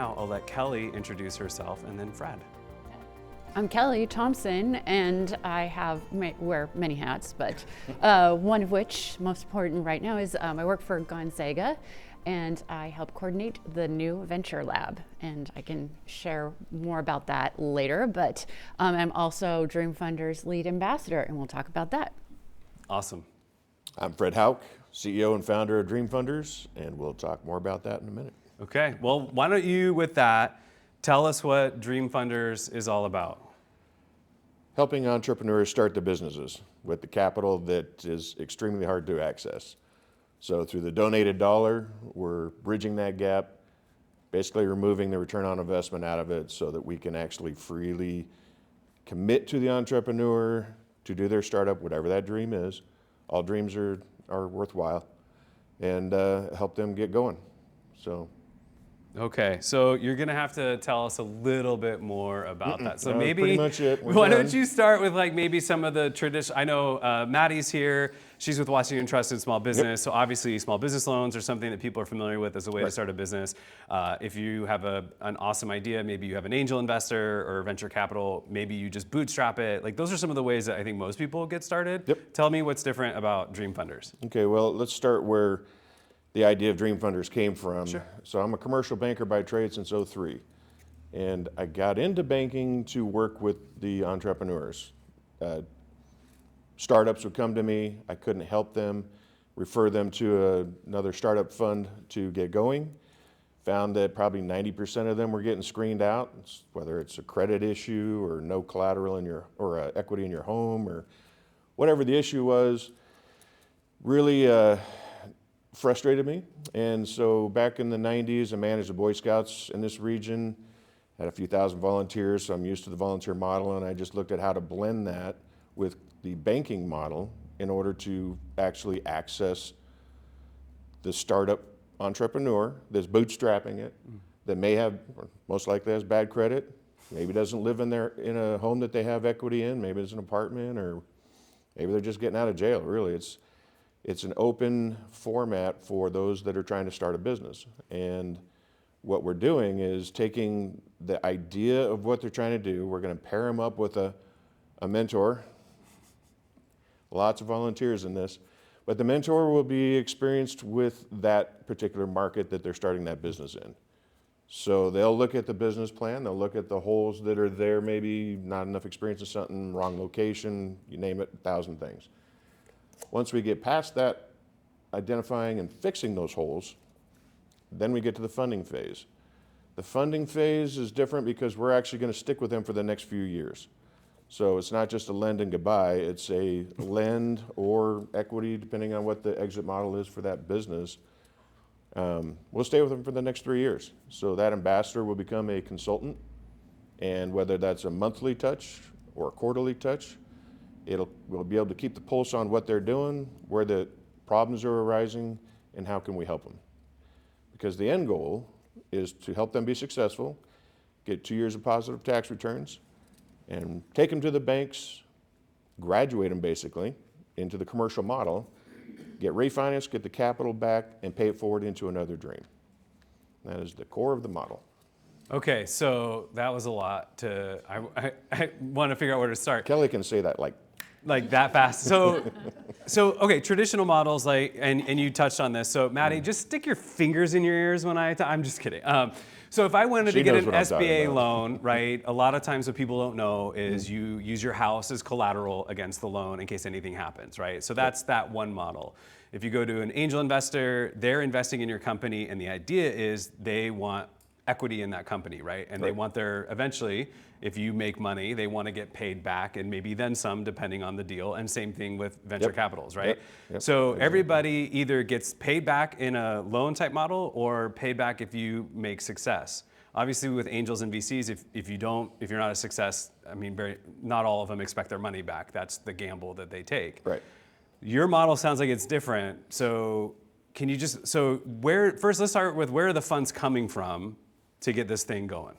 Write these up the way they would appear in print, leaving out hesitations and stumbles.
now I'll let Kelli introduce herself and then Fred. I'm Kelli Thompson, and I wear many hats, but one of which, most important right now, is I work for Gonzaga, and I help coordinate the new venture lab. And I can share more about that later, but I'm also Dream Funders lead ambassador, and we'll talk about that. Awesome. I'm Fred Houck, CEO and founder of Dream Funders, and we'll talk more about that in a minute. Okay, well, why don't you, with that, tell us what Dream Funders is all about. Helping entrepreneurs start their businesses with the capital that is extremely hard to access. So through the donated dollar, we're bridging that gap, basically removing the return on investment out of it so that we can actually freely commit to the entrepreneur to do their startup, whatever that dream is. All dreams are worthwhile, and help them get going. So. Okay, so you're gonna have to tell us a little bit more about that. So maybe, pretty much it. Why don't you start with like maybe some of the tradition? I know Maddie's here. She's with Washington Trust in Small Business. So obviously, small business loans are something that people are familiar with as a way to start a business. If you have an awesome idea, maybe you have an angel investor or venture capital. Maybe you just bootstrap it. Like those are some of the ways that I think most people get started. Yep. Tell me what's different about Dream Funders. Okay, well, let's start where the idea of Dream Funders came from. Sure. So I'm a commercial banker by trade since '03. And I got into banking to work with the entrepreneurs. Startups would come to me, I couldn't help them, refer them to another startup fund to get going. Found that probably 90% of them were getting screened out, whether it's a credit issue or no collateral in your, or equity in your home, or whatever the issue was. Really frustrated me. And so back in the 90s, I managed the Boy Scouts in this region, had a few thousand volunteers, so I'm used to the volunteer model, and I just looked at how to blend that with the banking model in order to actually access the startup entrepreneur that's bootstrapping it, that may have, or most likely has bad credit, maybe doesn't live in a home that they have equity in, maybe it's an apartment, or maybe they're just getting out of jail. Really, it's an open format for those that are trying to start a business. And what we're doing is taking the idea of what they're trying to do, we're going to pair them up with a mentor. Lots of volunteers in this, but the mentor will be experienced with that particular market that they're starting that business in. So they'll look at the business plan, they'll look at the holes that are there, maybe not enough experience in something, wrong location, you name it, 1,000 things. Once we get past that, identifying and fixing those holes, then we get to the funding phase. The funding phase is different because we're actually going to stick with them for the next few years. So it's not just a lend and goodbye, it's a lend or equity, depending on what the exit model is for that business. We'll stay with them for the next 3 years. So that ambassador will become a consultant, and whether that's a monthly touch or a quarterly touch, we'll be able to keep the pulse on what they're doing, where the problems are arising, and how can we help them. Because the end goal is to help them be successful, get 2 years of positive tax returns, and take them to the banks, graduate them basically into the commercial model, get refinanced, get the capital back, and pay it forward into another dream. That is the core of the model. Okay, so that was a lot to, I want to figure out where to start. Kelli can say that like that fast. So okay, traditional models, like, and you touched on this. So Maddie, just stick your fingers in your ears when I'm just kidding. So if I wanted to get an SBA loan, right, a lot of times what people don't know is you use your house as collateral against the loan in case anything happens, right? So that's that one model. If you go to an angel investor, they're investing in your company, and the idea is they want equity in that company, right? And they want eventually, if you make money, they want to get paid back and maybe then some depending on the deal. And same thing with venture capitals, right? So everybody either gets paid back in a loan type model or paid back if you make success. Obviously with angels and VCs, if you're not a success, I mean, not all of them expect their money back. That's the gamble that they take. Right. Your model sounds like it's different. So can you first let's start with where are the funds coming from to get this thing going?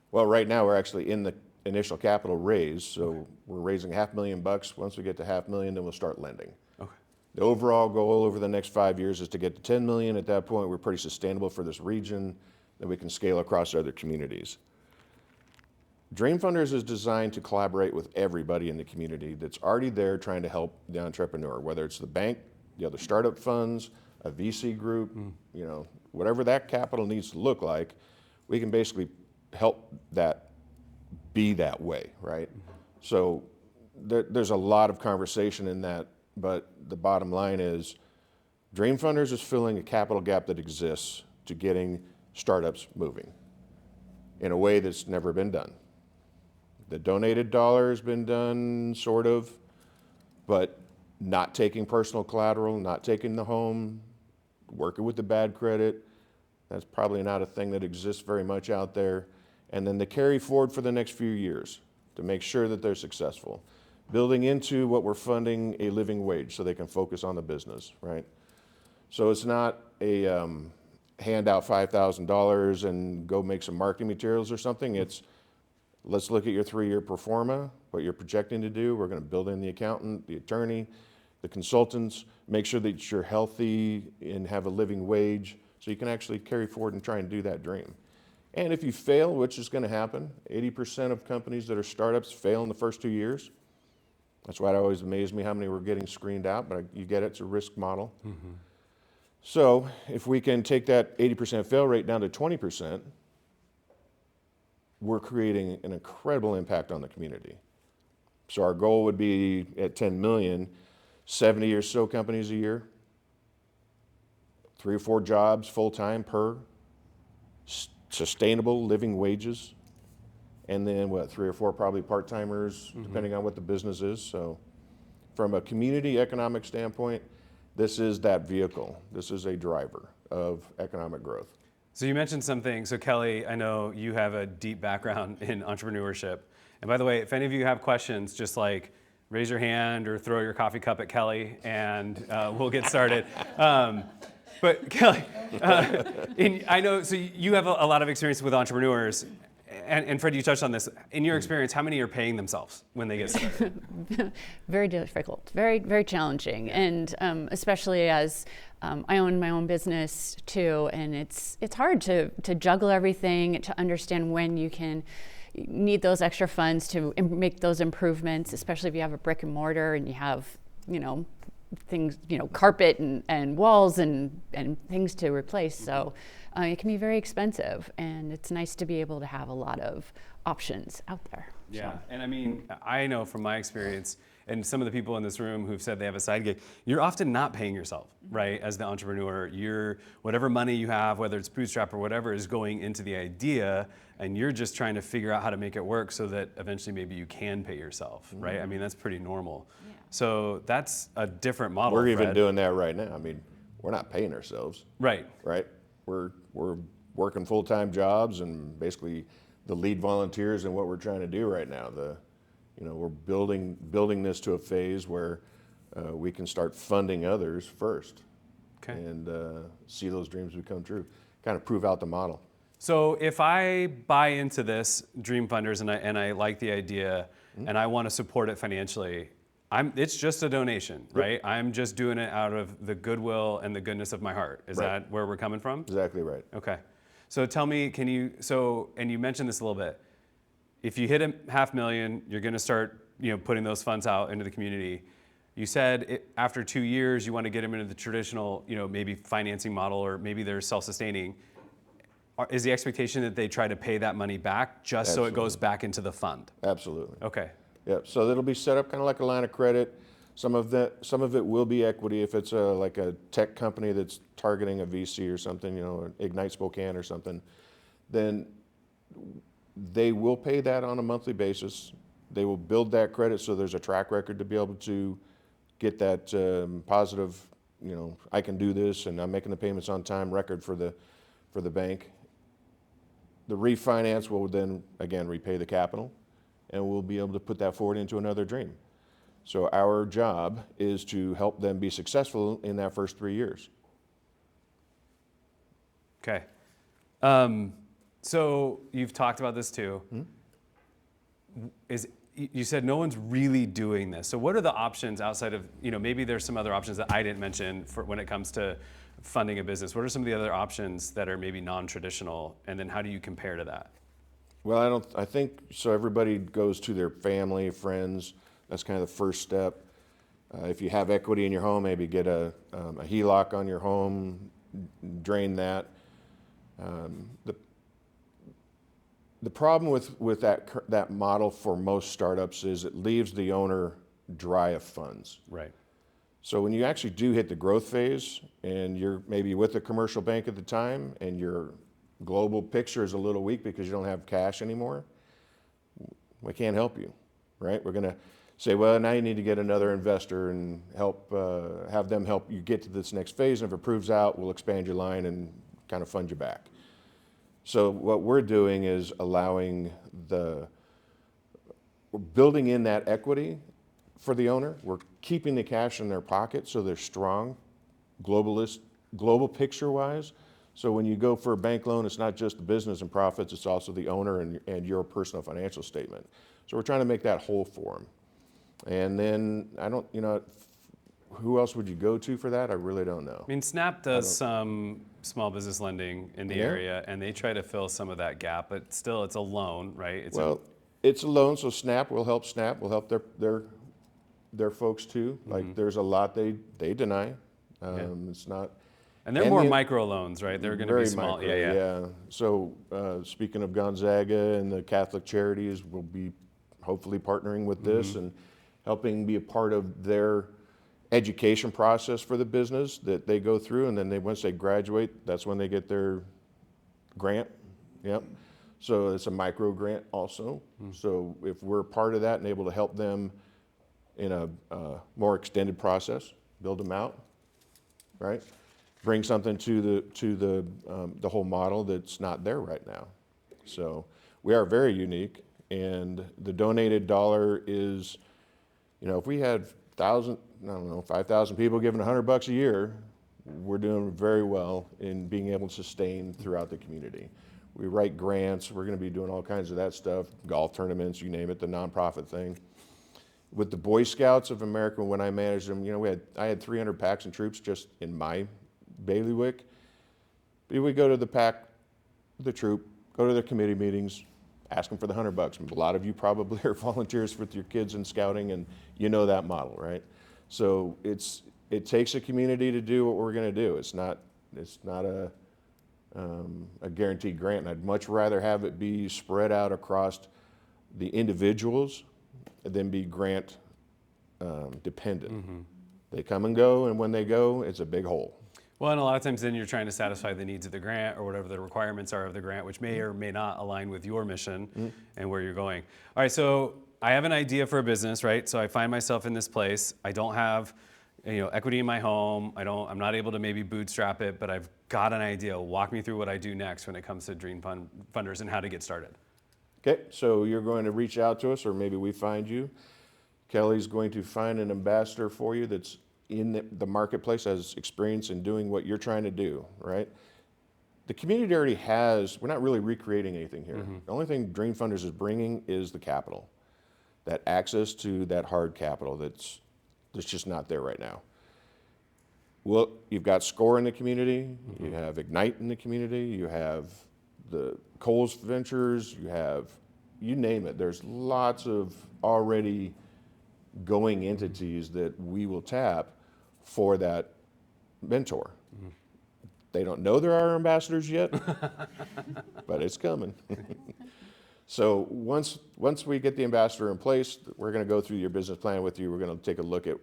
Well, right now we're actually in the initial capital raise, so we're raising $500,000. Once we get to $500,000, then we'll start lending. Okay. The overall goal over the next 5 years is to get to $10 million. At that point, we're pretty sustainable for this region. that we can scale across other communities. Dream Funders is designed to collaborate with everybody in the community that's already there trying to help the entrepreneur, whether it's the bank, the other startup funds, a VC group, you know, whatever that capital needs to look like, we can basically help that be that way, right? So there's a lot of conversation in that, but the bottom line is Dream Funders is filling a capital gap that exists to getting startups moving in a way that's never been done. The donated dollar has been done, sort of, but not taking personal collateral, not taking the home, working with the bad credit. That's probably not a thing that exists very much out there. And then the carry forward for the next few years to make sure that they're successful. Building into what we're funding a living wage so they can focus on the business, right? So it's not a hand out $5,000 and go make some marketing materials or something. It's let's look at your 3-year pro forma, what you're projecting to do. We're going to build in the accountant, the attorney, the consultants, make sure that you're healthy and have a living wage so you can actually carry forward and try and do that dream. And if you fail, which is going to happen, 80% of companies that are startups fail in the first 2 years. That's why it always amazed me how many were getting screened out, but you get it, it's a risk model. Mm-hmm. So if we can take that 80% fail rate down to 20%, we're creating an incredible impact on the community. So our goal would be at 10 million, 70 or so companies a year, 3 or 4 jobs full-time per, sustainable living wages, and then 3 or 4 probably part-timers, depending on what the business is. So from a community economic standpoint, this is that vehicle. This is a driver of economic growth. So you mentioned something. So Kelli, I know you have a deep background in entrepreneurship. And by the way, if any of you have questions, just like raise your hand or throw your coffee cup at Kelli and we'll get started. But Kelli, I know, so you have a lot of experience with entrepreneurs. And Fred, you touched on this. In your experience, how many are paying themselves when they get started? Very difficult, very, very challenging. And especially as I own my own business too, and it's hard to juggle everything, to understand when you can need those extra funds to make those improvements, especially if you have a brick and mortar and you have, things, carpet and walls and things to replace. So it can be very expensive, and it's nice to be able to have a lot of options out there. Yeah, so. and I mean, I know from my experience, and some of the people in this room who've said they have a side gig, you're often not paying yourself, right? As the entrepreneur, whatever money you have, whether it's bootstrap or whatever, is going into the idea, and you're just trying to figure out how to make it work so that eventually maybe you can pay yourself, right? I mean, that's pretty normal. Yeah. So that's a different model. We're even Fred. doing that right now. I mean, we're not paying ourselves. Right. Right? We're working full-time jobs and basically the lead volunteers in what we're trying to do right now. We're building this to a phase where we can start funding others first, okay, and see those dreams become true. Kind of prove out the model. So if I buy into this Dream Funders and I like the idea and I want to support it financially, it's just a donation, right? Yep. I'm just doing it out of the goodwill and the goodness of my heart. Is right. that where we're coming from? Exactly right. Okay. So tell me, and you mentioned this a little bit, if you hit $500,000, you're going to start, putting those funds out into the community. You said after 2 years, you want to get them into the traditional, maybe financing model, or maybe they're self-sustaining. Is the expectation that they try to pay that money back just Absolutely. So it goes back into the fund? Absolutely. Okay. Yeah, so it'll be set up kind of like a line of credit. Some of it will be equity if it's like a tech company that's targeting a VC or something, Ignite Spokane or something. Then they will pay that on a monthly basis. They will build that credit so there's a track record to be able to get that positive, I can do this and I'm making the payments on time record for the bank. The refinance will then, again, repay the capital, and we'll be able to put that forward into another dream. So our job is to help them be successful in that first 3 years. Okay. So you've talked about this too. you said no one's really doing this. So what are the options outside of, maybe there's some other options that I didn't mention for when it comes to funding a business? What are some of the other options that are maybe non-traditional? And then how do you compare to that? Well, I think, so everybody goes to their family, friends. That's kind of the first step. If you have equity in your home, maybe get a HELOC on your home, drain that. The problem with that model for most startups is it leaves the owner dry of funds. Right. So when you actually do hit the growth phase and you're maybe with a commercial bank at the time and your global picture is a little weak because you don't have cash anymore, we can't help you, right? We're gonna say, well, now you need to get another investor and have them help you get to this next phase. And if it proves out, we'll expand your line and kind of fund you back. So what we're doing is allowing we're building in that equity for the owner. We're keeping the cash in their pocket so they're strong, global picture-wise. So when you go for a bank loan, it's not just the business and profits, it's also the owner and your personal financial statement. So we're trying to make that whole for them. And then who else would you go to for that? I really don't know. I mean, Snap does some small business lending in the area, and they try to fill some of that gap, but still it's a loan, right? It's a loan, so Snap will help their folks too. Like there's a lot they deny. It's not. And they're more micro loans, right? They're going to be small. Micro, yeah. So speaking of Gonzaga and the Catholic Charities, we'll be hopefully partnering with this and helping be a part of their education process for the business that they go through, and then once they graduate, that's when they get their grant. Yep. So it's a micro grant also. So if we're part of that and able to help them in a more extended process, build them out, right? Bring something to the whole model that's not there right now. So we are very unique, and the donated dollar is, if we had 5,000 people giving $100 a year, we're doing very well in being able to sustain throughout the community. We write grants, we're gonna be doing all kinds of that stuff, golf tournaments, you name it, the nonprofit thing. With the Boy Scouts of America, when I managed them, I had 300 packs and troops just in my bailiwick. We would go to the troop, go to their committee meetings, ask them for the $100. A lot of you probably are volunteers with your kids in scouting, and you know that model, right? So it takes a community to do what we're going to do. It's not a guaranteed grant. And I'd much rather have it be spread out across the individuals than be grant dependent. They come and go, and when they go, it's a big hole. Well, and a lot of times then you're trying to satisfy the needs of the grant or whatever the requirements are of the grant, which may or may not align with your mission and where you're going. All right, so I have an idea for a business, right? So I find myself in this place. I don't have equity in my home. I'm not able to maybe bootstrap it, but I've got an idea. Walk me through what I do next when it comes to Dream Funders and how to get started. Okay, so you're going to reach out to us, or maybe we find you. Kelly's going to find an ambassador for you that's in the marketplace, has experience in doing what you're trying to do, right? The community already we're not really recreating anything here. The only thing Dream Funders is bringing is the capital, that access to that hard capital that's just not there right now. Well, you've got SCORE in the community, you have Ignite in the community, you have the Coles Ventures, you name it. There's lots of already going entities that we will tap for that mentor. They don't know they're our ambassadors yet, but it's coming. So once we get the ambassador in place, we're going to go through your business plan with you. We're going to take a look at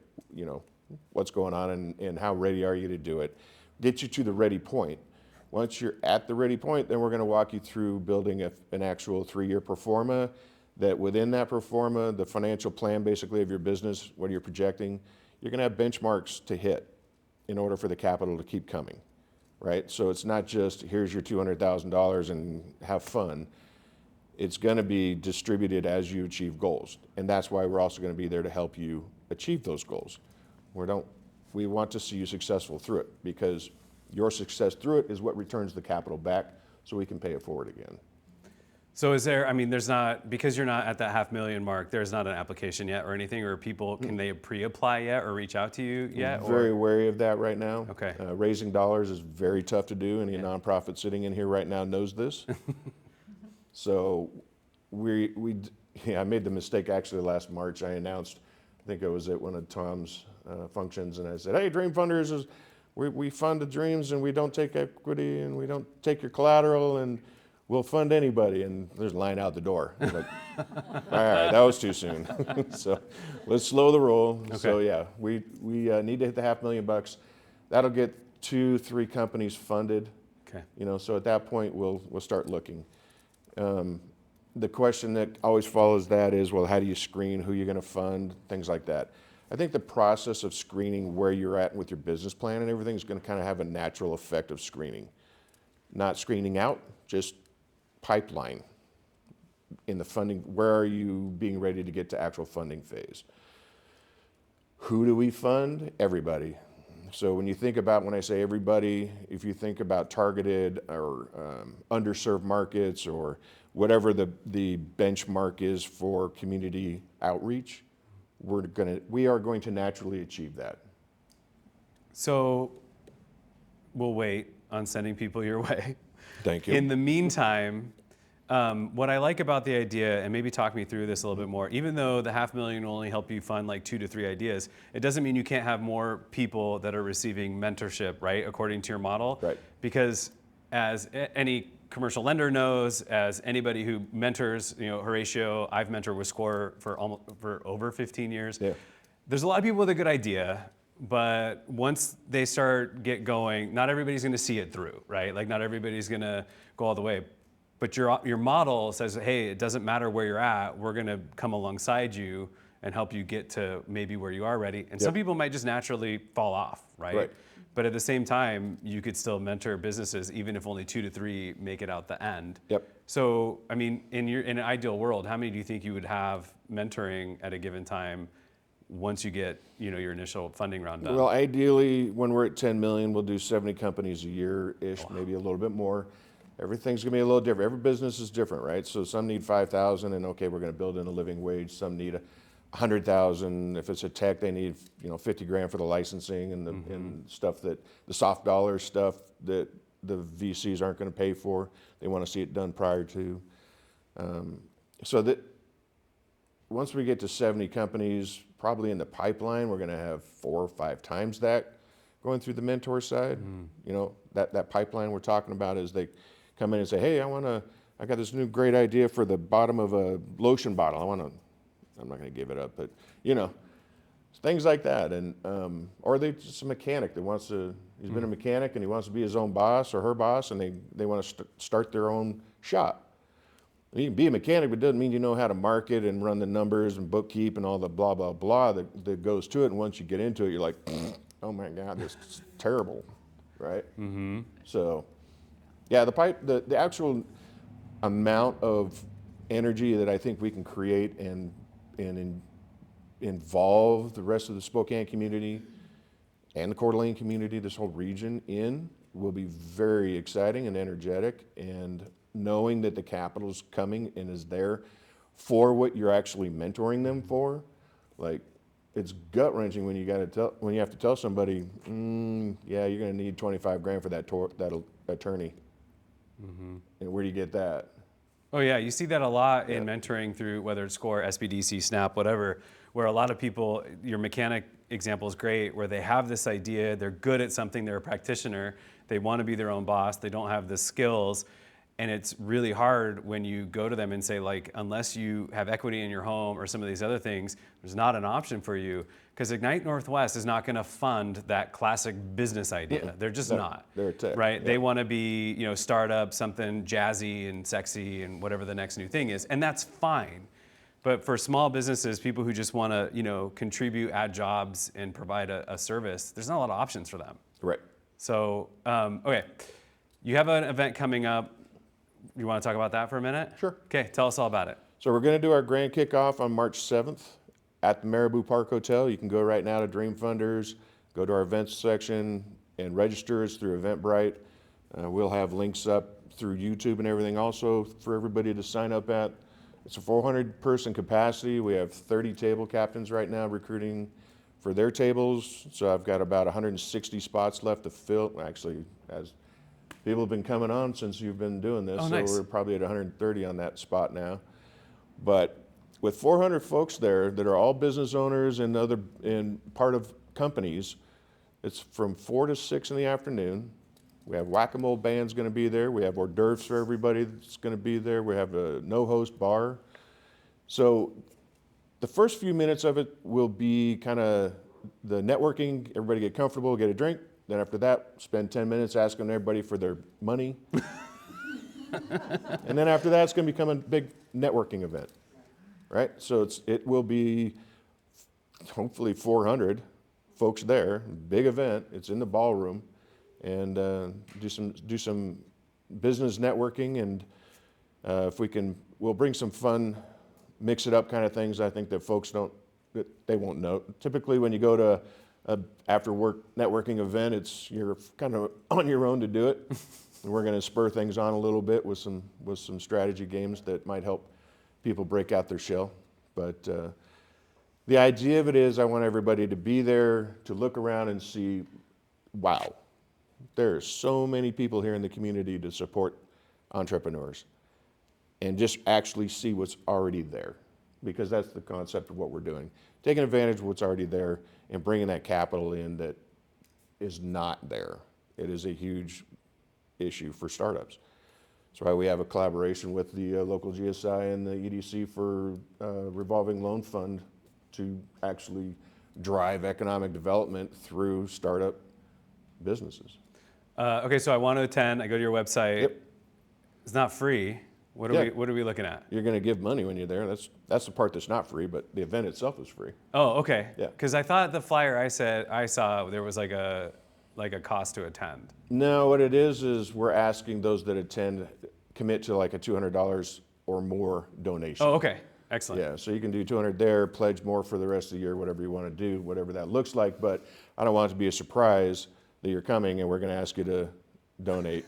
what's going on and how ready are you to do it. Get you to the ready point. Once you're at the ready point, then we're going to walk you through building an actual 3-year pro forma. That within that pro forma, the financial plan basically of your business, what you're projecting, you're going to have benchmarks to hit in order for the capital to keep coming, right? So it's not just here's your $200,000 and have fun. It's going to be distributed as you achieve goals, and that's why we're also going to be there to help you achieve those goals. We want to see you successful through it, because your success through it is what returns the capital back, so we can pay it forward again. So is there, I mean, there's not, because you're not at that $500,000 mark, there's not an application yet or anything, or people, can they pre-apply yet or reach out to you yet? Very wary of that right now. Okay. Raising dollars is very tough to do. Any nonprofit sitting in here right now knows this. So I made the mistake actually last March. I announced, I think I was at one of Tom's functions, and I said, hey, Dream Funders, we fund the dreams and we don't take equity and we don't take your collateral and we'll fund anybody. And there's a line out the door. I'm like, all right, that was too soon. So let's slow the roll. Okay. So yeah, we need to hit the $500,000. That'll get 2-3 companies funded. Okay. You know, so at that point we'll start looking. The question that always follows that is, well, how do you screen who you're going to fund, things like that. I think the process of screening where you're at with your business plan and everything is going to kind of have a natural effect of screening. Not screening out, just pipeline in the funding. Where are you being ready to get to actual funding phase? Who do we fund? Everybody. So when you think about, when I say everybody, if you think about targeted or underserved markets or whatever the benchmark is for community outreach, we are going to naturally achieve that. So we'll wait on sending people your way. Thank you. In the meantime, what I like about the idea, and maybe talk me through this a little bit more, even though the $500,000 will only help you fund like 2 to 3 ideas, it doesn't mean you can't have more people that are receiving mentorship, right, according to your model. Right. Because as any commercial lender knows, as anybody who mentors, you know, Horatio, I've mentored with SCORE for over 15 years. Yeah. There's a lot of people with a good idea, but once they get going, not everybody's going to see it through, right? Like not everybody's going to go all the way. But your model says, hey, it doesn't matter where you're at. We're going to come alongside you and help you get to maybe where you are ready. And some people might just naturally fall off, right? But at the same time, you could still mentor businesses, even if only 2 to 3 make it out the end. Yep. So, I mean, in an ideal world, how many do you think you would have mentoring at a given time once you get, you know, your initial funding round done? Well, ideally, when we're at 10 million, we'll do 70 companies a year-ish, maybe a little bit more. Everything's gonna be a little different. Every business is different, right? So some need 5,000 and okay, we're gonna build in a living wage. Some need 100,000. If it's a tech, they need, you know, 50 grand for the licensing and the and stuff that the soft dollar stuff that the VCs aren't gonna pay for. They wanna see it done prior to. So that once we get to 70 companies, probably in the pipeline, we're gonna have 4 or 5 times that going through the mentor side. You know, that pipeline we're talking about is they come in and say, hey, I got this new great idea for the bottom of a lotion bottle. I'm not gonna give it up, but you know, things like that. And, or they just a mechanic that wants to, he's been a mechanic and he wants to be his own boss or her boss and they want to start their own shop. You can be a mechanic, but it doesn't mean you know how to market and run the numbers and bookkeep and all the blah, blah, blah that goes to it. And once you get into it, you're like, oh my God, this is terrible, right? So, yeah, the actual amount of energy that I think we can create and involve the rest of the Spokane community and the Coeur d'Alene community, this whole region in, will be very exciting and energetic. And knowing that the capital is coming and is there for what you're actually mentoring them for, like, it's gut wrenching when you have to tell somebody, yeah, you're going to need 25 grand for that attorney. And where do you get that? Oh yeah, you see that a lot in mentoring through whether it's SCORE, SBDC, SNAP, whatever, where a lot of people, your mechanic example is great, where they have this idea, they're good at something, they're a practitioner, they want to be their own boss, they don't have the skills, and it's really hard when you go to them and say, like, unless you have equity in your home or some of these other things, there's not an option for you, because Ignite Northwest is not going to fund that classic business idea. They're just not. They're a tech. Right? Yeah. They want to be, you know, startup, something jazzy and sexy and whatever the next new thing is, and that's fine. But for small businesses, people who just want to, you know, contribute, add jobs, and provide a service, there's not a lot of options for them. Right. So, okay, you have an event coming up. You want to talk about that for a minute? Sure. Okay, tell us all about it. So we're going to do our grand kickoff on March 7th at the Marabou Park Hotel. You can go right now to Dream Funders, go to our events section and register. It's through Eventbrite. We'll have links up through YouTube and everything also for everybody to sign up at. It's a 400-person capacity. We have 30 table captains right now recruiting for their tables. So I've got about 160 spots left to fill. Actually, as people have been coming on since you've been doing this, Oh, so nice. we're probably at 130 on that spot now. But with 400 folks there that are all business owners and part of companies, it's from 4 to 6 in the afternoon. We have whack-a-mole bands going to be there. We have hors d'oeuvres for everybody that's going to be there. We have a no-host bar. So the first few minutes of it will be kind of the networking, everybody get comfortable, get a drink. Then after that, spend 10 minutes asking everybody for their money. And then after that, it's going to become a big networking event, right? So it will be hopefully 400 folks there, big event. It's in the ballroom, and do some business networking, and if we can, we'll bring some fun, mix it up kind of things. I think that folks they won't know. Typically, when you go to a after work networking event, you're kind of on your own to do it. And we're going to spur things on a little bit with some strategy games that might help people break out their shell. But the idea of it is I want everybody to be there, to look around and see, wow, there are so many people here in the community to support entrepreneurs, and just actually see what's already there, because that's the concept of what we're doing. Taking advantage of what's already there and bringing that capital in that is not there. It is a huge issue for startups. That's why we have a collaboration with the local GSI and the EDC for revolving loan fund to actually drive economic development through startup businesses. Okay, so I want to attend. I go to your website. Yep. It's not free. What are we looking at? You're going to give money when you're there. That's the part that's not free, but the event itself is free. Oh, okay. Yeah. Because I thought the flyer I saw there was like a cost to attend. No, what it is we're asking those that attend commit to like a $200 or more donation. Oh, okay. Excellent. Yeah, so you can do 200 there, pledge more for the rest of the year, whatever you want to do, whatever that looks like. But I don't want it to be a surprise that you're coming and we're going to ask you to donate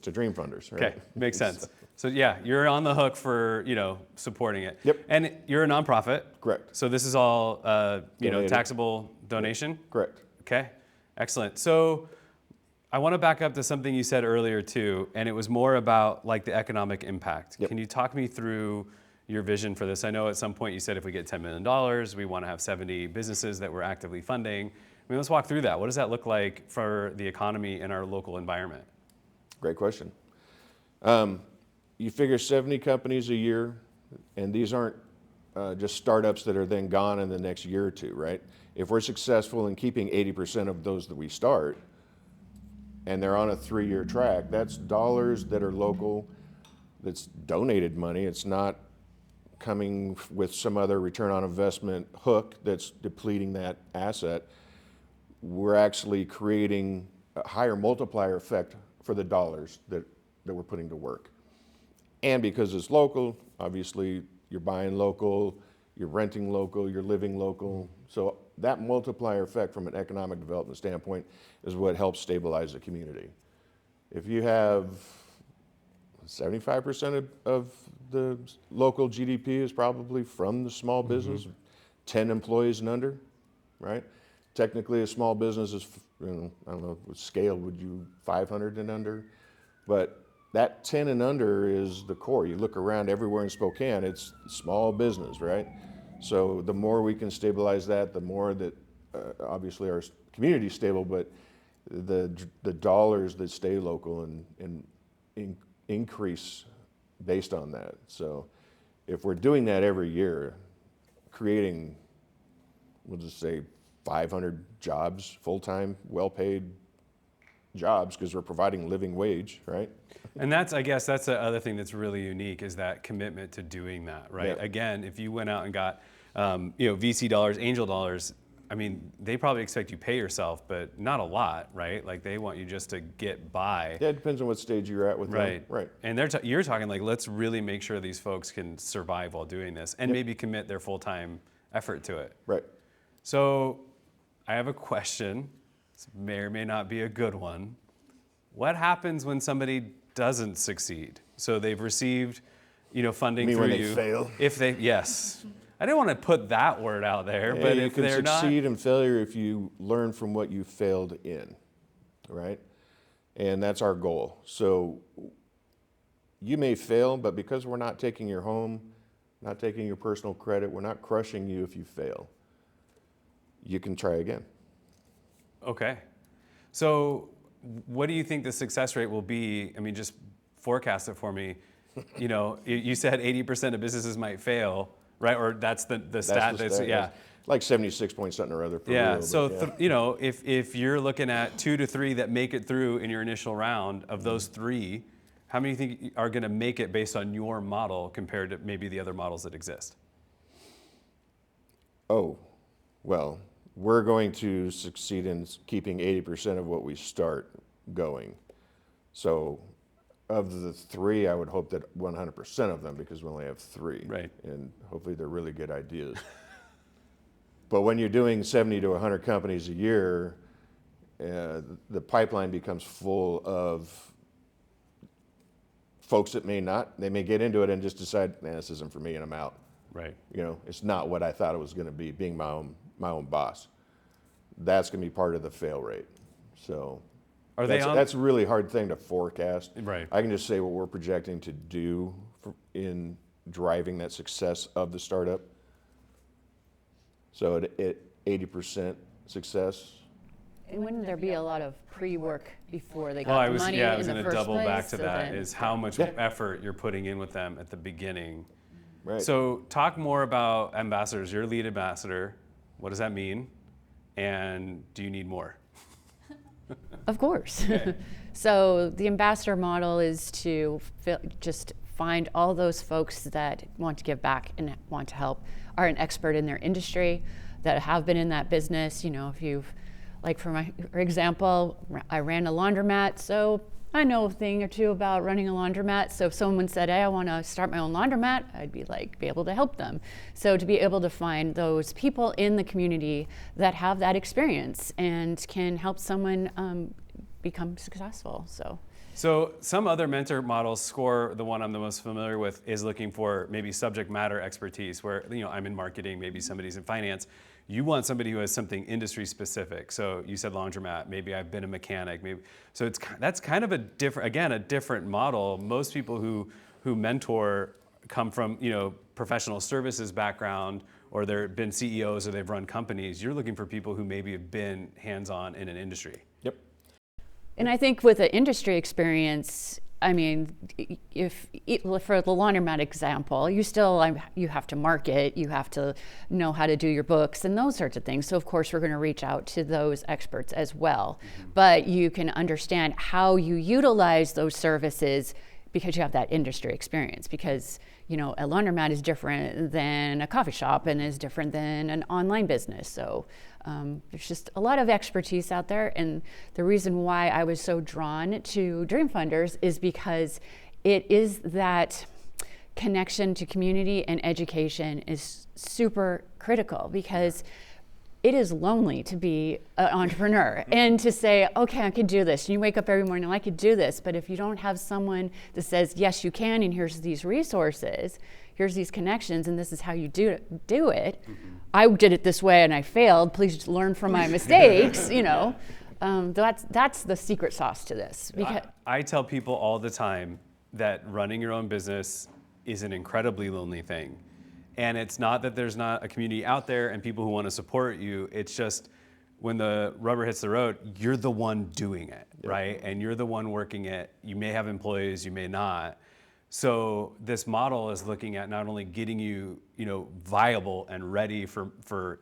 to Dream Funders. Right? Okay, makes sense. So yeah, you're on the hook for supporting it. Yep. And you're a nonprofit. Correct. So this is all Donated. taxable donation. Correct. Okay, excellent. So I want to back up to something you said earlier too, and it was more about like the economic impact. Yep. Can you talk me through your vision for this? I know at some point you said if we get $10 million, we want to have 70 businesses that we're actively funding. I mean, let's walk through that. What does that look like for the economy in our local environment? Great question. You figure 70 companies a year, and these aren't just startups that are then gone in the next year or two, right? If we're successful in keeping 80% of those that we start, and they're on a 3-year track, that's dollars that are local, that's donated money. It's not coming with some other return on investment hook that's depleting that asset. We're actually creating a higher multiplier effect for the dollars that we're putting to work. And because it's local, obviously you're buying local, you're renting local, you're living local. So that multiplier effect from an economic development standpoint is what helps stabilize the community. If you have 75% of the local GDP is probably from the small business, 10 employees and under, right? Technically a small business is, I don't know, what scale would you, 500 and under? But that 10 and under is the core. You look around everywhere in Spokane, it's small business, right? So the more we can stabilize that, the more that obviously our community is stable, but the dollars that stay local and increase based on that. So if we're doing that every year, creating, we'll just say 500 jobs, full-time, well-paid jobs, because we're providing living wage, right? And I guess that's the other thing that's really unique is that commitment to doing that, right? Yeah. Again, if you went out and got, VC dollars, angel dollars, I mean, they probably expect you pay yourself, but not a lot, right? Like they want you just to get by. Yeah, it depends on what stage you're at with Right. them. Right. And you're talking like, let's really make sure these folks can survive while doing this and maybe commit their full-time effort to it. Right. So I have a question. This may or may not be a good one. What happens when somebody doesn't succeed. So they've received, funding You mean through when you. they fail? If they, yes. I didn't want to put that word out there, Yeah, but you if can they're not. succeed in failure if you learn from what you failed in, right? And that's our goal. So you may fail, but because we're not taking your home, not taking your personal credit, we're not crushing you if you fail. You can try again. Okay. So what do you think the success rate will be? I mean, just forecast it for me. You said 80% of businesses might fail, right? Or that's the stat. Yeah. Like 76 point something or other. Yeah. Real, So, if you're looking at 2 to 3 that make it through in your initial round, of those 3, how many do you think are going to make it based on your model compared to maybe the other models that exist? Oh, well, we're going to succeed in keeping 80% of what we start going. So of the 3, I would hope that 100% of them, because we only have 3. Right. And hopefully they're really good ideas. But when you're doing 70 to 100 companies a year, the pipeline becomes full of folks that they may get into it and just decide, this isn't for me, and I'm out. Right. It's not what I thought it was going to be, being my own boss. That's going to be part of the fail rate. So that's a really hard thing to forecast. Right. I can just say what we're projecting to do in driving that success of the startup. So at 80% success. And wouldn't there be a lot of pre-work before they Well, got I the was money going in the to first double place? back to So that, then- is how much effort you're putting in with them at the beginning. Right. So talk more about ambassadors. You're lead ambassador. What does that mean? And do you need more? Of course. Okay. So the ambassador model is to just find all those folks that want to give back and want to help, are an expert in their industry, that have been in that business. If you've, like for my example, I ran a laundromat, so I know a thing or two about running a laundromat. So if someone said, hey, I want to start my own laundromat, I'd be able to help them. So to be able to find those people in the community that have that experience and can help someone become successful. So some other mentor models score, the one I'm the most familiar with, is looking for maybe subject matter expertise, where I'm in marketing, maybe somebody's in finance. You want somebody who has something industry specific. So you said laundromat, maybe I've been a mechanic, maybe. So that's kind of a different model. Most people who mentor come from professional services background, or they've been CEOs, or they've run companies. You're looking for people who maybe have been hands-on in an industry. Yep. And I think with the industry experience, I mean, for the laundromat example, you have to market, you have to know how to do your books and those sorts of things. So of course we're going to reach out to those experts as well. Mm-hmm. But you can understand how you utilize those services because you have that industry experience. Because a laundromat is different than a coffee shop and is different than an online business. So there's just a lot of expertise out there. And the reason why I was so drawn to Dream Funders is because it is that connection to community and education is super critical, because it is lonely to be an entrepreneur and to say, okay, I can do this. And you wake up every morning, I could do this. But if you don't have someone that says, yes, you can, and here's these resources, here's these connections, and this is how you do it. Mm-hmm. I did it this way and I failed. Please learn from my mistakes. That's the secret sauce to this. Because I tell people all the time that running your own business is an incredibly lonely thing. And it's not that there's not a community out there and people who want to support you. It's just when the rubber hits the road, you're the one doing it, yep. Right? And you're the one working it. You may have employees, you may not. So this model is looking at not only getting you, viable and ready for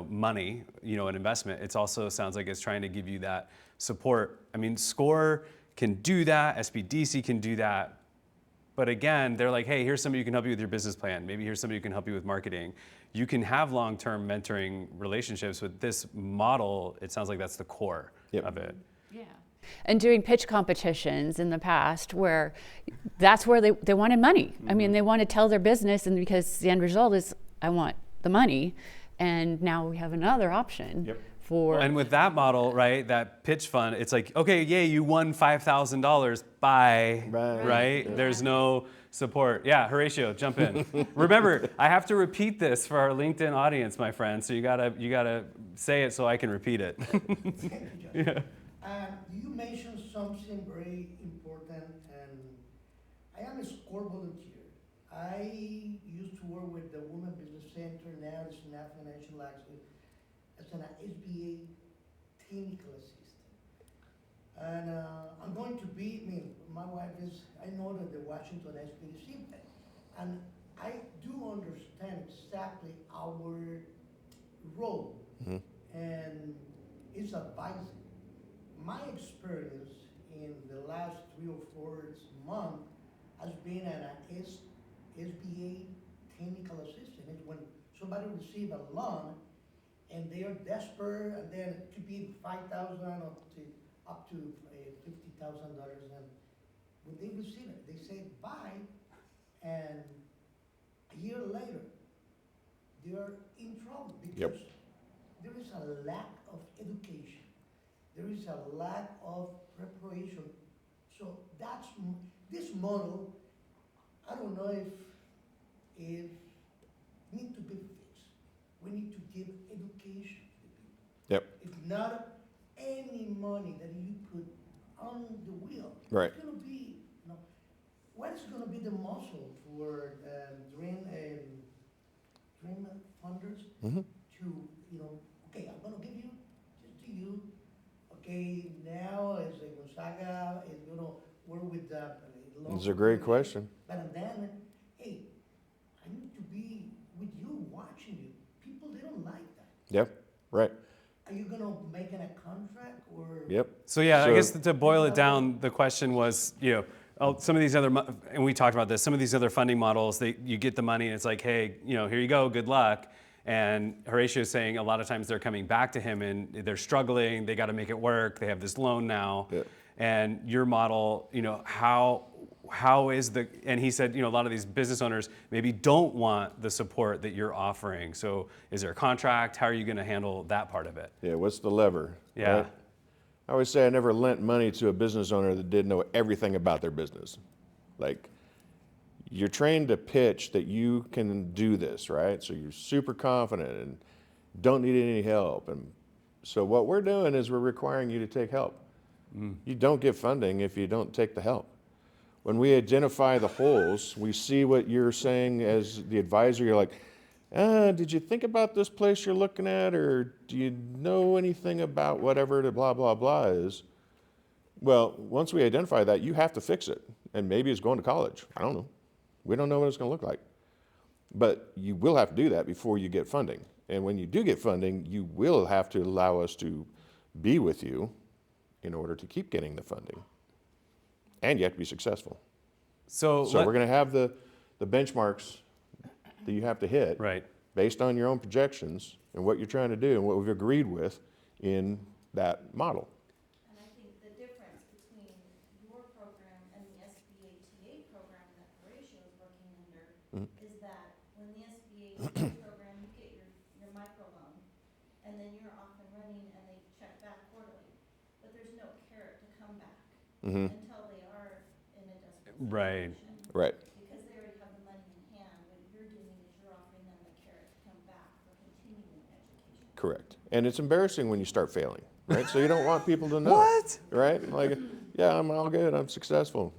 money, an investment. It's also sounds like it's trying to give you that support. I mean, SCORE can do that, SBDC can do that. But again, they're like, hey, here's somebody who can help you with your business plan. Maybe here's somebody who can help you with marketing. You can have long-term mentoring relationships with this model. It sounds like that's the core of it. Yeah. And doing pitch competitions in the past, where that's where they wanted money. Mm-hmm. I mean, they want to tell their business, and because the end result is, I want the money. And now we have another option for. And with that model, right, that pitch fund, it's like, okay, yay, you won $5,000. Bye. Right? Yeah. There's no support. Yeah, Horatio, jump in. Remember, I have to repeat this for our LinkedIn audience, my friend. So you gotta say it so I can repeat it. Yeah. You mentioned something very important, and I am a SCORE volunteer. I used to work with the Women Business Center, now it's not financial access, as an SBA technical assistant. And I'm going to be, my wife is, I know that the Washington SBA, and I do understand exactly our role, and it's advising. My experience in the last 3 or 4 months has been an SBA technical assistant. It's when somebody receives a loan and they are desperate, and then it could be $5,000 up to $50,000, and when they receive it, they say bye, and a year later, they are in trouble because there is a lack of education. There is a lack of preparation. So that's this model. I don't know if need to be fixed. We need to give education to the people. Yep. If not any money that you put on the wheel, Right. it's going to be, what is going to be the muscle for dream funders to, okay, I'm going to give you just to you. Okay, now as a Gonzaga is going to work with the It's a great question. But then, hey, I need to be with you, watching you. People, they don't like that. Yep. Right. Are you going to make it a contract or? Yep. So yeah, I So- guess to boil it down, the question was, some of these other, and we talked about this, some of these other funding models, you get the money and it's like, hey, here you go, good luck. And Horatio's saying a lot of times they're coming back to him and they're struggling, they got to make it work, they have this loan now. Yeah. And your model, how is and he said, a lot of these business owners maybe don't want the support that you're offering. So is there a contract? How are you going to handle that part of it? Yeah, what's the lever? Yeah. Right? I always say I never lent money to a business owner that didn't know everything about their business. Like, you're trained to pitch that you can do this, right? So you're super confident and don't need any help. And so what we're doing is we're requiring you to take help. You don't get funding if you don't take the help. When we identify the holes, we see what you're saying as the advisor. You're like, did you think about this place you're looking at, or do you know anything about whatever the blah, blah, blah is? Well, once we identify that, you have to fix it. And maybe it's going to college. I don't know. We don't know what it's going to look like. But you will have to do that before you get funding. And when you do get funding, you will have to allow us to be with you in order to keep getting the funding. And you have to be successful. So we're going to have the benchmarks that you have to hit right. based on your own projections and what you're trying to do and what we've agreed with in that model. And I think the difference between your program and the SBA TA program that Horatio is working under is that when the SBA TA program, you get your microloan, and then you're off and running and they check back quarterly. But there's no carrot to come back until they are in a desperate Right. situation. Right. Because they already have the money in hand. What you're doing is you're offering them the carrot to come back for continuing education. Correct. And it's embarrassing when you start failing, right? So you don't want people to know. What? Right? Like, yeah, I'm all good. I'm successful.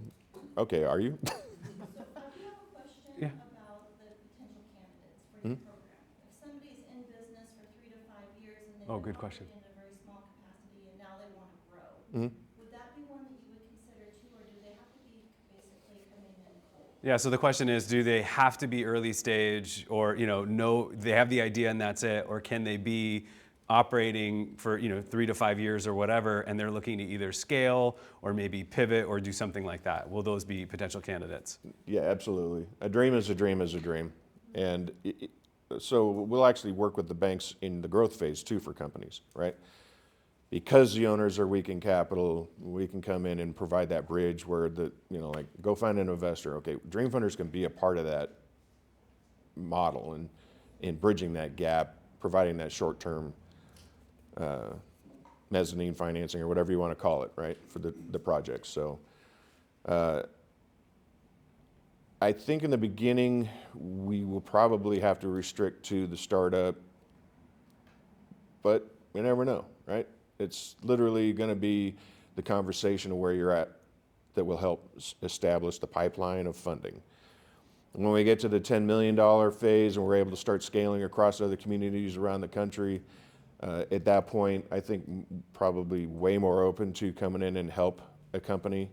Okay, are you? So I do have a question Yeah. about the potential candidates for your program. If somebody's in business for 3 to 5 years and they've Oh, been good question. operating in a very small capacity and now they want to grow, would that be one that you would consider too, or do they have to be basically coming in cold? Yeah, so the question is, do they have to be early stage, or no, they have the idea and that's it, or can they be operating for 3 to 5 years or whatever, and they're looking to either scale or maybe pivot or do something like that? Will those be potential candidates? Yeah, absolutely. A dream is a dream is a dream. And so we'll actually work with the banks in the growth phase too for companies, right? Because the owners are weak in capital, we can come in and provide that bridge where like go find an investor. Okay, dream funders can be a part of that model and in bridging that gap, providing that short-term mezzanine financing or whatever you want to call it, right, for the project. So I think in the beginning, we will probably have to restrict to the startup, but you never know, right? It's literally going to be the conversation of where you're at that will help establish the pipeline of funding. And when we get to the $10 million phase and we're able to start scaling across other communities around the country, at that point, I think probably way more open to coming in and help a company.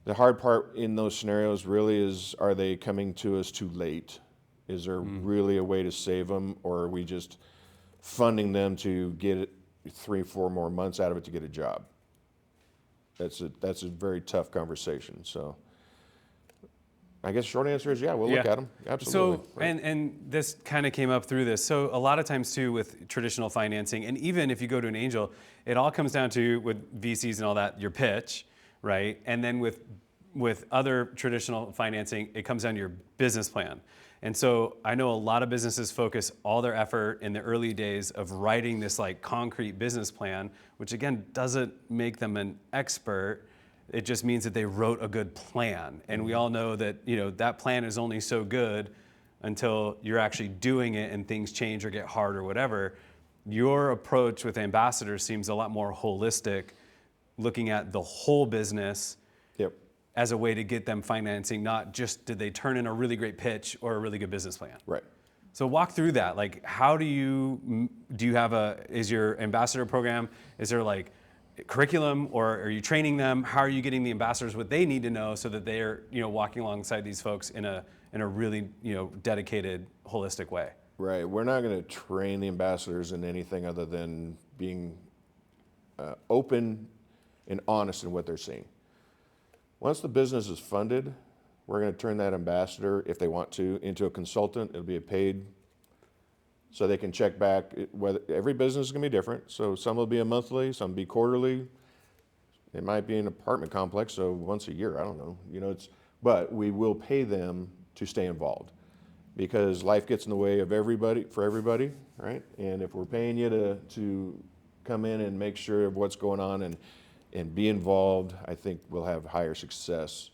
The hard part in those scenarios really is, are they coming to us too late? Is there really a way to save them, or are we just funding them to get 3-4 more months out of it to get a job? That's a very tough conversation. So I guess short answer is, yeah, we'll look at them. Absolutely. So, and this kind of came up through this. So a lot of times too with traditional financing, and even if you go to an angel, it all comes down to, with VCs and all that, your pitch, right? And then with other traditional financing, it comes down to your business plan. And so I know a lot of businesses focus all their effort in the early days of writing this like concrete business plan, which again doesn't make them an expert. It just means that they wrote a good plan. And we all know that, you know, that plan is only so good until you're actually doing it and things change or get hard or whatever. Your approach with ambassadors seems a lot more holistic, looking at the whole business as a way to get them financing, not just did they turn in a really great pitch or a really good business plan. Right. So walk through that. Like, how do you have is your ambassador program, is there like curriculum, or are you training them? How are you getting the ambassadors what they need to know so that they are, you know, walking alongside these folks in a really, you know, dedicated, holistic way? Right. We're not going to train the ambassadors in anything other than being open and honest in what they're seeing. Once the business is funded, we're going to turn that ambassador, if they want to, into a consultant. It'll be a paid, so they can check back. Whether every business is going to be different. So some will be a monthly, some will be quarterly. It might be an apartment complex, so once a year. I don't know. You know, but we will pay them to stay involved, because life gets in the way of everybody, right? And if we're paying you to come in and make sure of what's going on and be involved, I think we'll have higher success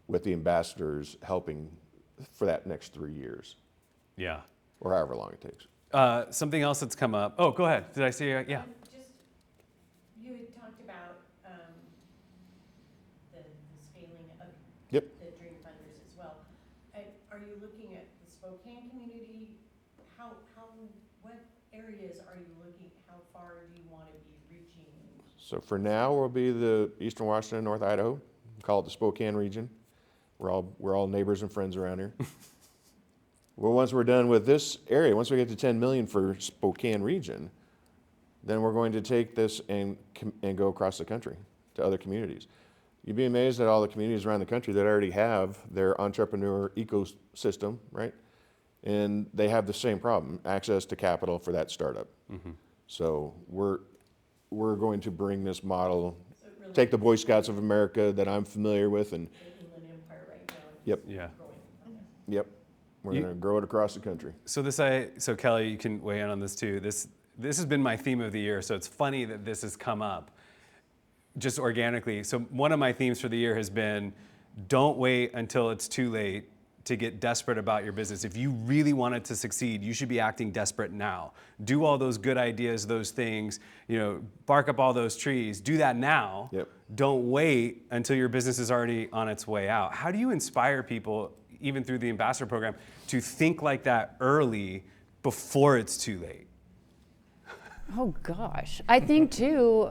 with the ambassadors helping for that next 3 years. Yeah. Or however long it takes. Something else that's come up. Oh, go ahead. Did I see you? Yeah. Just, you had talked about the scaling of Yep. the dream funders as well. Are you looking at the Spokane community? What areas are you looking, how far do you want to be reaching? So for now, we'll be the Eastern Washington, North Idaho. Call it the Spokane region. We're all neighbors and friends around here. Well, once we're done with this area, once we get to 10 million for Spokane region, then we're going to take this and go across the country to other communities. You'd be amazed at all the communities around the country that already have their entrepreneur ecosystem, right? And they have the same problem, access to capital for that startup. Mm-hmm. So we're going to bring this model, really take the Boy Scouts of America that I'm familiar with, and the Inland Empire right now. Yep. Yeah. Yep. We're going to grow it across the country. So Kelli, you can weigh in on this too. This has been my theme of the year, so it's funny that this has come up just organically. So one of my themes for the year has been, don't wait until it's too late to get desperate about your business. If you really want it to succeed, you should be acting desperate now. Do all those good ideas, those things, you know, bark up all those trees. Do that now. Yep. Don't wait until your business is already on its way out. How do you inspire people, even through the ambassador program, to think like that early before it's too late? Oh gosh, I think too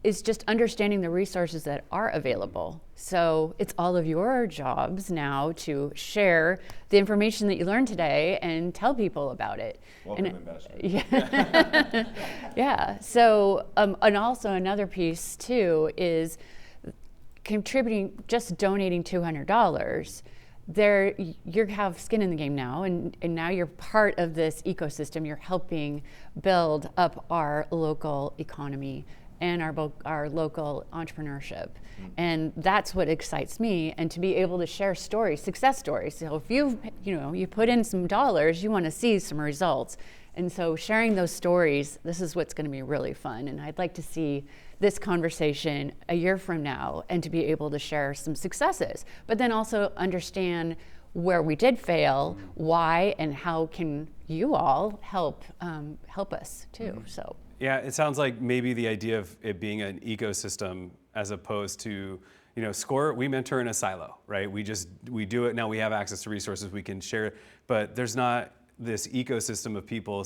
is just understanding the resources that are available. So it's all of your jobs now to share the information that you learned today and tell people about it. Welcome, Ambassador. Yeah. Yeah. So and also another piece too is contributing, just donating $200. There, you have skin in the game now, and now you're part of this ecosystem. You're helping build up our local economy and our local entrepreneurship. And that's what excites me, and to be able to share stories, success stories. So if you put in some dollars, you want to see some results. And so sharing those stories, this is what's going to be really fun. And I'd like to see this conversation a year from now, and to be able to share some successes, but then also understand where we did fail, why, and how can you all help us too. So yeah, it sounds like maybe the idea of it being an ecosystem as opposed to, SCORE, we mentor in a silo, right? We do it now. We have access to resources, we can share it, but there's not this ecosystem of people,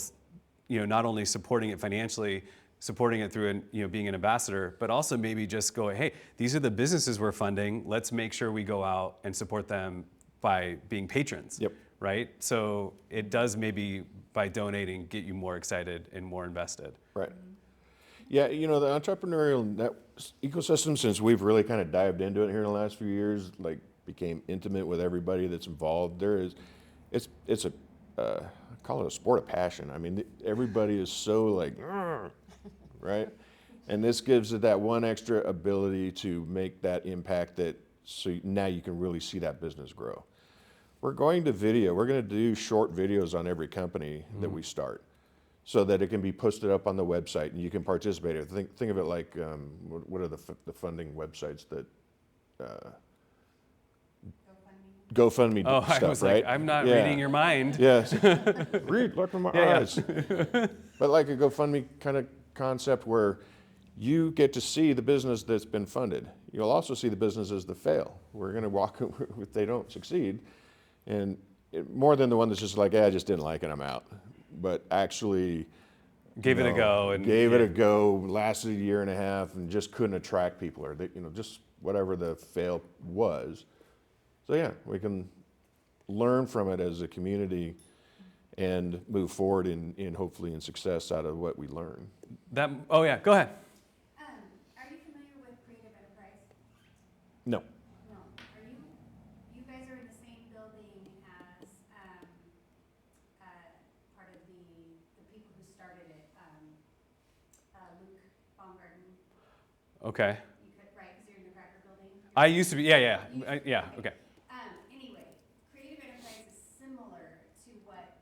not only supporting it financially, supporting it through being an ambassador, but also maybe just go, hey, these are the businesses we're funding. Let's make sure we go out and support them by being patrons. Yep. Right? So it does maybe by donating get you more excited and more invested. Right. Yeah, the entrepreneurial ecosystem, since we've really kind of dived into it here in the last few years, like became intimate with everybody that's involved. It's a I call it a sport of passion. I mean, everybody is so like, right? And this gives it that one extra ability to make that impact so now you can really see that business grow. We're going to video. We're going to do short videos on every company that we start, so that it can be posted up on the website and you can participate. Think of it like, what are the funding websites that, GoFundMe Oh, stuff, I was right? like, I'm not reading your mind. Yes. Look in my eyes. But like a GoFundMe kind of concept where you get to see the business that's been funded. You'll also see the businesses that fail. We're going to walk if they don't succeed. And more than the one that's just like, I just didn't like it, I'm out. But actually Gave it a go. Gave it a go, lasted a year and a half, and just couldn't attract people, or just whatever the fail was. So yeah, we can learn from it as a community and move forward in hopefully in success out of what we learn. Oh yeah, go ahead. Are you familiar with Creative Enterprise? No. No. You guys are in the same building as part of the people who started it, Luke Baumgarten. Okay. You could, right, because you're in the Cracker building? I used to be, yeah, okay. Anyway, Creative Enterprise is similar to what,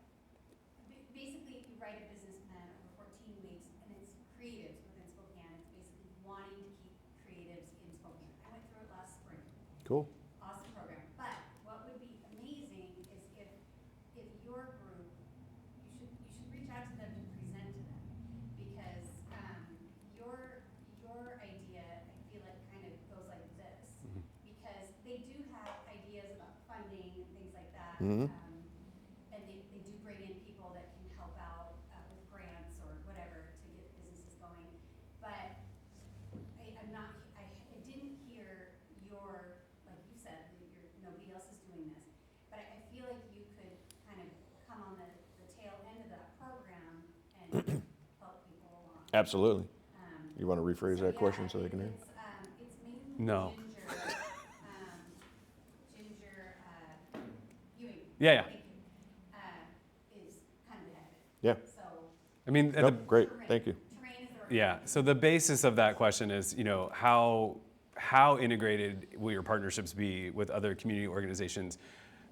basically if you write a business plan over 14 weeks, and it's creatives within Spokane, it's basically wanting to keep creatives in Spokane. I went through it last spring. Cool. Awesome program. But what would be amazing is if your group, you should reach out to them to present to them, because your idea, I feel like kind of goes like this, because they do have ideas about funding and things like that. Mhm. And they do bring in people that can help out with grants or whatever to get businesses going. But I didn't hear like you said, nobody else is doing this. But I feel like you could kind of come on the tail end of that program and help people along. Absolutely. You want to rephrase So, that yeah, question so they can hear? It's mainly No. Ginger Ewing. Yeah. Thank you. Is kind of the head of it. Yeah. So I mean, Nope, great. Thank you. terrain is the yeah. So the basis of that question is, how integrated will your partnerships be with other community organizations?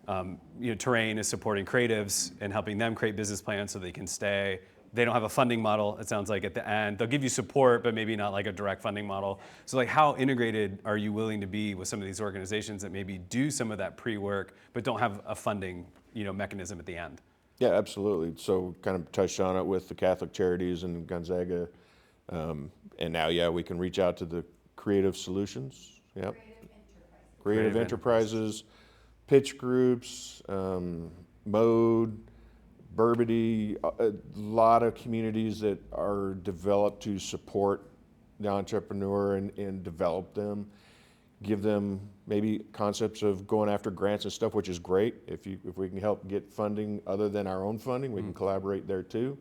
Terrain is supporting creatives and helping them create business plans so they can stay. They don't have a funding model, it sounds like, at the end. They'll give you support, but maybe not like a direct funding model. So like, how integrated are you willing to be with some of these organizations that maybe do some of that pre-work, but don't have a funding, mechanism at the end? Yeah, absolutely. So kind of touched on it with the Catholic Charities and Gonzaga. And now, yeah, we can reach out to the Creative Solutions. Yep. Creative Enterprises, pitch groups, Mode, Burbity, a lot of communities that are developed to support the entrepreneur and develop them, give them maybe concepts of going after grants and stuff, which is great. If we can help get funding other than our own funding, we can collaborate there too.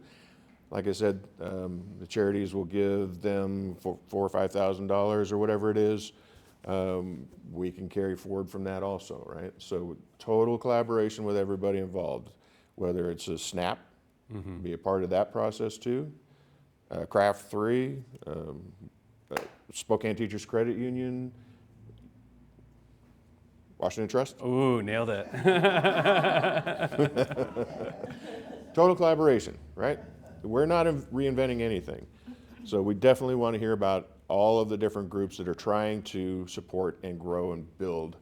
Like I said, the charities will give them $4,000 or $5,000 or whatever it is. We can carry forward from that also, right? So total collaboration with everybody involved, whether it's a SNAP, be a part of that process too. Craft 3, Spokane Teachers Credit Union, Washington Trust. Ooh, nailed it. Total collaboration, right? We're not reinventing anything. So we definitely want to hear about all of the different groups that are trying to support and grow and build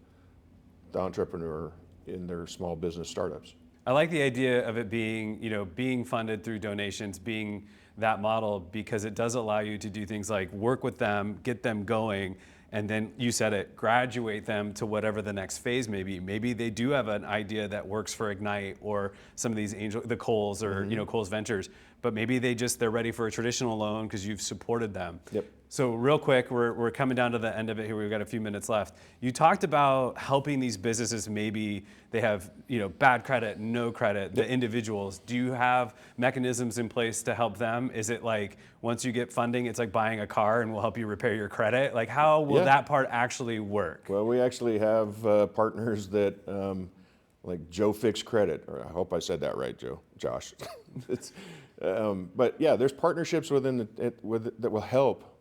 the entrepreneur in their small business startups. I like the idea of it being, being funded through donations, being that model, because it does allow you to do things like work with them, get them going, and then you said it, graduate them to whatever the next phase may be. Maybe they do have an idea that works for Ignite or some of these the Coles or Coles Ventures, but maybe they're ready for a traditional loan because you've supported them. Yep. So real quick, we're coming down to the end of it here. We've got a few minutes left. You talked about helping these businesses. Maybe they have bad credit, no credit, the individuals. Do you have mechanisms in place to help them? Is it like once you get funding, it's like buying a car and we'll help you repair your credit? Like how will that part actually work? Well, we actually have partners that like Joe Fix Credit, or I hope I said that right, Josh. But yeah, there's partnerships within that will help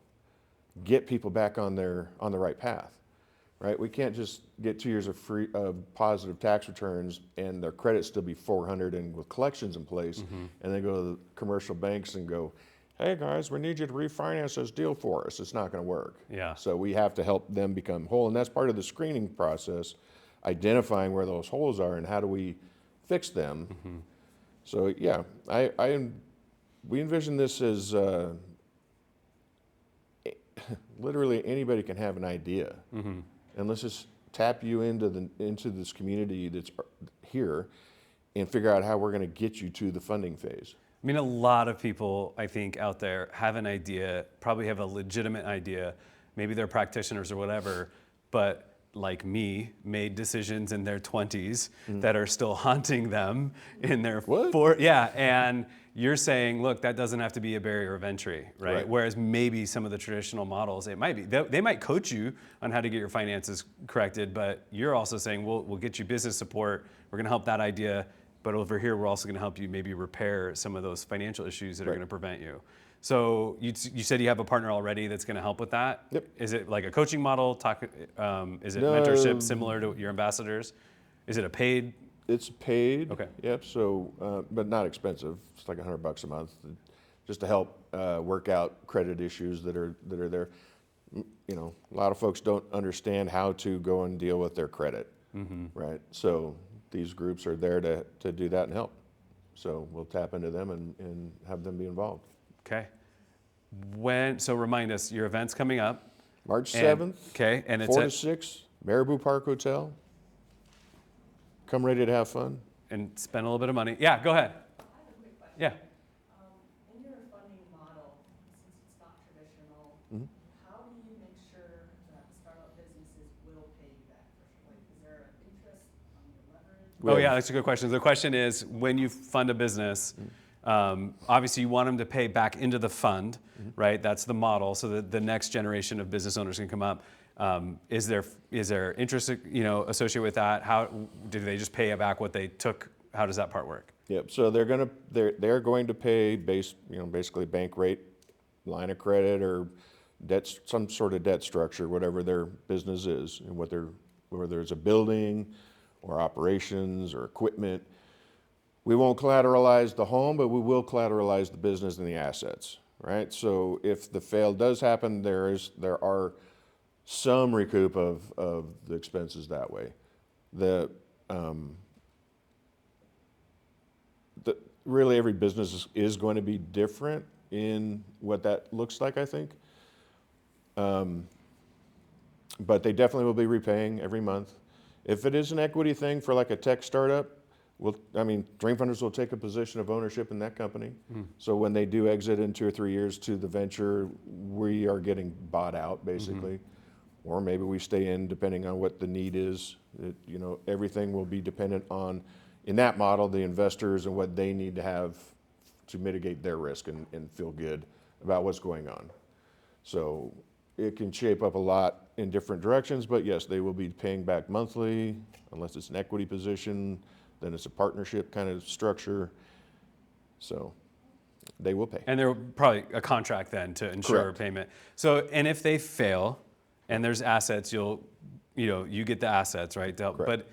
get people back on the right path, right? We can't just get 2 years of positive tax returns and their credit still be 400 and with collections in place, and then go to the commercial banks and go, hey guys, we need you to refinance this deal for us. It's not going to work. Yeah. So we have to help them become whole, and that's part of the screening process, identifying where those holes are and how do we fix them. So yeah, we envision this as literally anybody can have an idea, and let's just tap you into this community that's here, and figure out how we're going to get you to the funding phase. I mean, a lot of people, I think, out there have an idea, probably have a legitimate idea. Maybe they're practitioners or whatever, but like me, made decisions in their 20s that are still haunting them in their and you're saying, look, that doesn't have to be a barrier of entry, right? Whereas maybe some of the traditional models, it might be. They might coach you on how to get your finances corrected, but you're also saying, we'll get you business support. We're going to help that idea, but over here, we're also going to help you maybe repair some of those financial issues that are going to prevent you. So you said you have a partner already that's going to help with that? Yep. Is it like a coaching model? Is it mentorship similar to your ambassadors? Is it a paid? It's paid. Okay. Yep. So, but not expensive. It's like $100 a month, just to help work out credit issues that are there. A lot of folks don't understand how to go and deal with their credit, right? So these groups are there to do that and help. So we'll tap into them and have them be involved. Okay. So remind us, your event's coming up. March 7th. Okay, and it's 4 to 6, Marabou Park Hotel. Come ready to have fun. And spend a little bit of money. Yeah, go ahead. I have a quick question. Yeah. In your funding model, since it's not traditional, how do you make sure that startup businesses will pay you back? Like, is there an interest on your leverage? Oh yeah, that's a good question. The question is, when you fund a business, obviously you want them to pay back into the fund, right? That's the model, so that the next generation of business owners can come up. Is there interest, associated with that? How do they just pay back what they took? How does that part work? Yep. So they're going to pay basically bank rate, line of credit, or debt, some sort of debt structure, whatever their business is, and whether it's a building or operations or equipment. We won't collateralize the home, but we will collateralize the business and the assets, right? So if the fail does happen, there are some recoup of the expenses that way. Really every business is going to be different in what that looks like, I think. But they definitely will be repaying every month. If it is an equity thing for like a tech startup, Dream Funders will take a position of ownership in that company. So when they do exit in 2 or 3 years to the venture, we are getting bought out basically. Or maybe we stay in depending on what the need is. Everything will be dependent on, in that model, the investors and what they need to have to mitigate their risk and feel good about what's going on. So it can shape up a lot in different directions, but yes, they will be paying back monthly, unless it's an equity position. Then it's a partnership kind of structure. So They will pay. And there will probably a contract then to ensure Correct. payment. So, and if they fail, and there's assets, you get the assets, right? But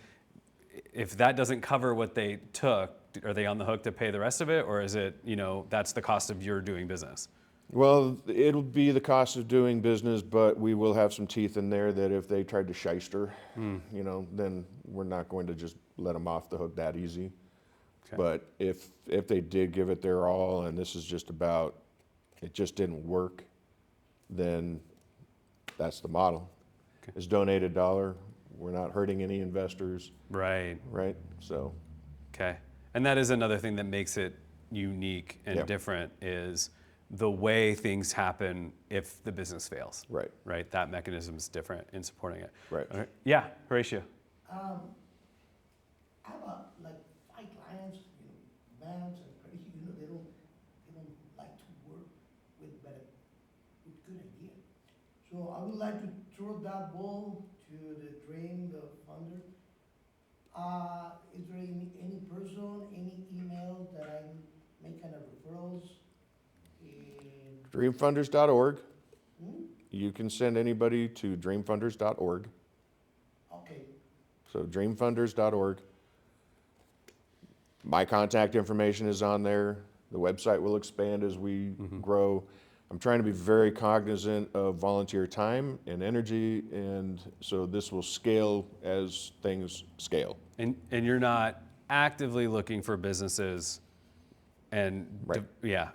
if that doesn't cover what they took, are they on the hook to pay the rest of it, or is it, that's the cost of your doing business? Well, it'll be the cost of doing business, but we will have some teeth in there that if they tried to shyster, then we're not going to just let them off the hook that easy. Okay. But if they did give it their all and this is just about, it just didn't work, then that's the model. Okay. It's donated dollar. We're not hurting any investors, Right. right? So, Okay. And that is another thing that makes it unique and Yeah. different is the way things happen if the business fails. right, Right. That mechanism is different in supporting it. right. Okay. Yeah, Horatio. I have like 5 clients, banks and credit, they don't like to work with good idea. So I would like to throw that ball to the dream, the funder. Is there any person, any email that I make kind of referrals? Dreamfunders.org. You can send anybody to dreamfunders.org. Okay, So dreamfunders.org. My contact information is on there. The website will expand as we grow. I'm trying to be very cognizant of volunteer time and energy, and so this will scale as things scale. And you're not actively looking for businesses and Right.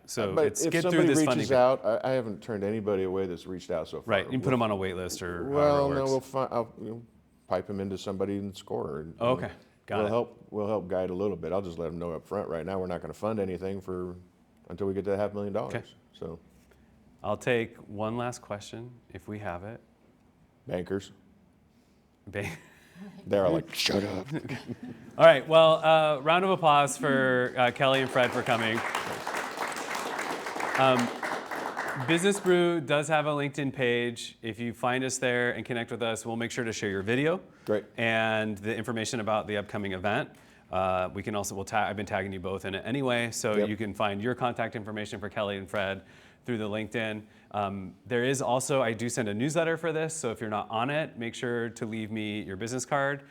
so But it's if get through somebody this reaches funding. out, I haven't turned anybody away that's reached out so far. Right, you put them on a wait list or Well, however no, it works. I'll pipe them into somebody and score. And, Oh, okay, got it. We'll help guide a little bit. I'll just let them know up front. Right now, we're not going to fund anything until we get to $500,000. Okay. So, I'll take one last question if we have it. bankers, Ba- they're like, shut up. All right, well, round of applause for Kelly and Fred for coming. Business Brew does have a LinkedIn page. If you find us there and connect with us, we'll make sure to share your video. Great. And the information about the upcoming event. We can also, I've been tagging you both in it anyway, so Yep. you can find your contact information for Kelly and Fred through the LinkedIn. There is also, I do send a newsletter for this, so if you're not on it, make sure to leave me your business card,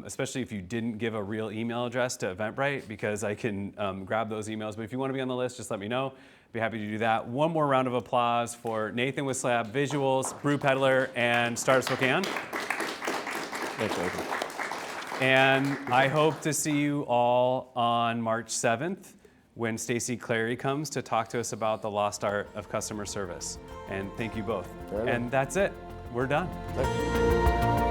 especially if you didn't give a real email address to Eventbrite, because I can grab those emails. But if you want to be on the list, just let me know. Be happy to do that. One more round of applause for Nathan with Slab Visuals, Brew Peddler, and Startup Spokane. Thanks, Nathan. And I hope to see you all on March 7th when Stacy Clary comes to talk to us about the lost art of customer service. And thank you both. Fair enough. And that's it. We're done. Thank you.